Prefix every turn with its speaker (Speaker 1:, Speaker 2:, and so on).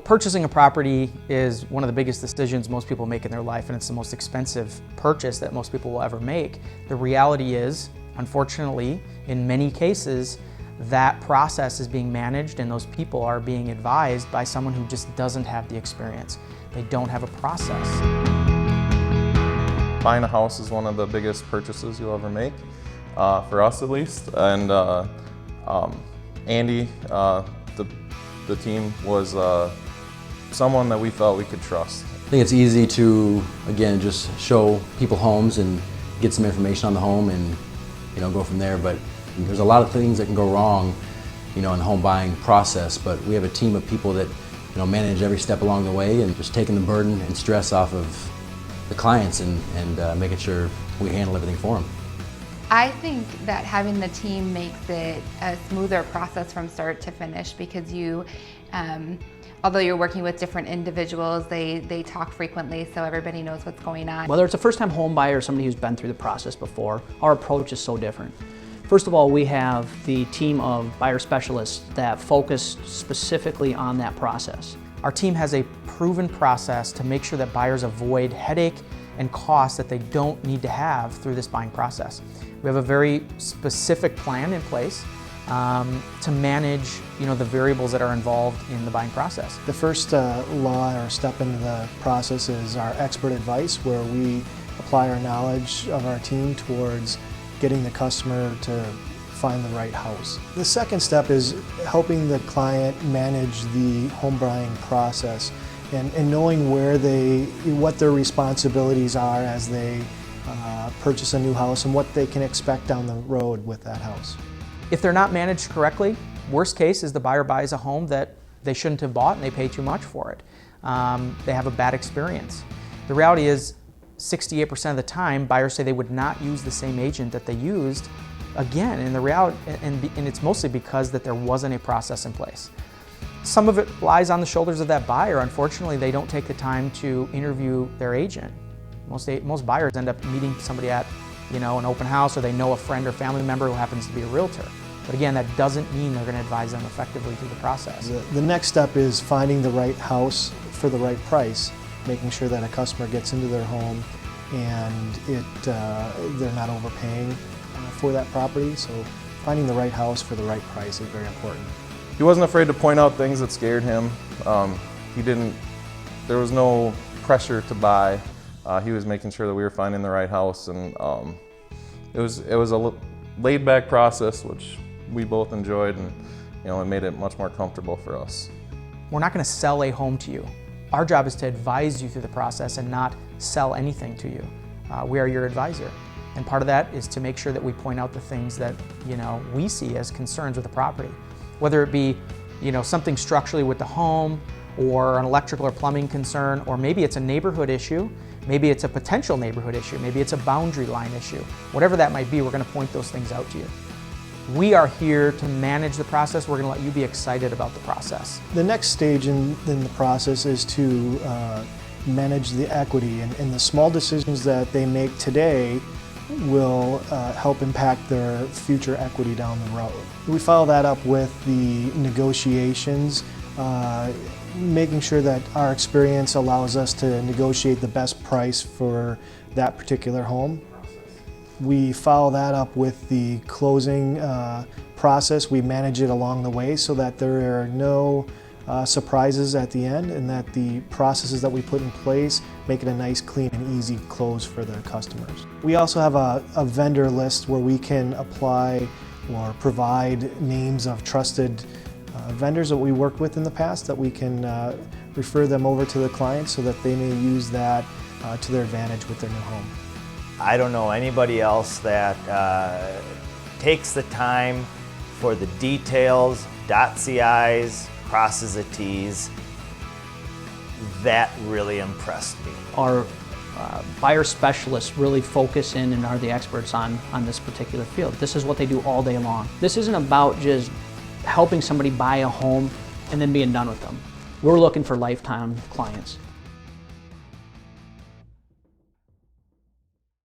Speaker 1: Purchasing a property is one of the biggest decisions most people make in their life, and it's the most expensive purchase that most people will ever make. The reality is, unfortunately, in many cases, that process is being managed and those people are being advised by someone who just doesn't have the experience. They don't have a process.
Speaker 2: Buying a house is one of the biggest purchases you'll ever make, for us at least. And Andy, the team, was someone that we felt we could trust.
Speaker 3: I think it's easy to, again, just show people homes and get some information on the home and, go from there. But there's a lot of things that can go wrong, in the home buying process. But we have a team of people that, manage every step along the way and just taking the burden and stress off of the clients and making sure we handle everything for them.
Speaker 4: I think that having the team makes it a smoother process from start to finish because although you're working with different individuals, they talk frequently so everybody knows what's going on.
Speaker 5: Whether it's a first-time home buyer or somebody who's been through the process before, our approach is so different. First of all, we have the team of buyer specialists that focus specifically on that process.
Speaker 1: Our team has a proven process to make sure that buyers avoid headache and costs that they don't need to have through this buying process. We have a very specific plan in place to manage the variables that are involved in the buying process.
Speaker 6: The first law or step into the process is our expert advice, where we apply our knowledge of our team towards getting the customer to find the right house. The second step is helping the client manage the home buying process and knowing what their responsibilities are as they purchase a new house and what they can expect down the road with that house.
Speaker 1: If they're not managed correctly, worst case is the buyer buys a home that they shouldn't have bought and they pay too much for it. They have a bad experience. The reality is 68% of the time buyers say they would not use the same agent that they used again, and it's mostly because that there wasn't a process in place. Some of it lies on the shoulders of that buyer. Unfortunately, they don't take the time to interview their agent. Most buyers end up meeting somebody at an open house, or they know a friend or family member who happens to be a realtor. But again, that doesn't mean they're going to advise them effectively through the process.
Speaker 6: The next step is finding the right house for the right price, making sure that a customer gets into their home and they're not overpaying for that property. So finding the right house for the right price is very important.
Speaker 2: He wasn't afraid to point out things that scared him. There was no pressure to buy. He was making sure that we were finding the right house, and it was a laid-back process, which we both enjoyed, and it made it much more comfortable for us.
Speaker 1: We're not going to sell a home to you. Our job is to advise you through the process and not sell anything to you. We are your advisor, and part of that is to make sure that we point out the things that we see as concerns with the property, whether it be something structurally with the home, or an electrical or plumbing concern, or maybe it's a neighborhood issue, maybe it's a potential neighborhood issue, maybe it's a boundary line issue. Whatever that might be, we're going to point those things out to you. We are here to manage the process. We're going to let you be excited about the process.
Speaker 6: The next stage in the process is to manage the equity, and the small decisions that they make today will help impact their future equity down the road. We follow that up with the negotiations, making sure that our experience allows us to negotiate the best price for that particular home. We follow that up with the closing process. We manage it along the way so that there are no surprises at the end, and that the processes that we put in place make it a nice, clean, and easy close for the customers. We also have a vendor list where we can apply or provide names of trusted vendors that we worked with in the past, that we can refer them over to the client so that they may use that to their advantage with their new home.
Speaker 7: I don't know anybody else that takes the time for the details, dots the I's, crosses the T's. That really impressed me.
Speaker 5: Our buyer specialists really focus in and are the experts on this particular field. This is what they do all day long. This isn't about just helping somebody buy a home and then being done with them. We're looking for lifetime clients.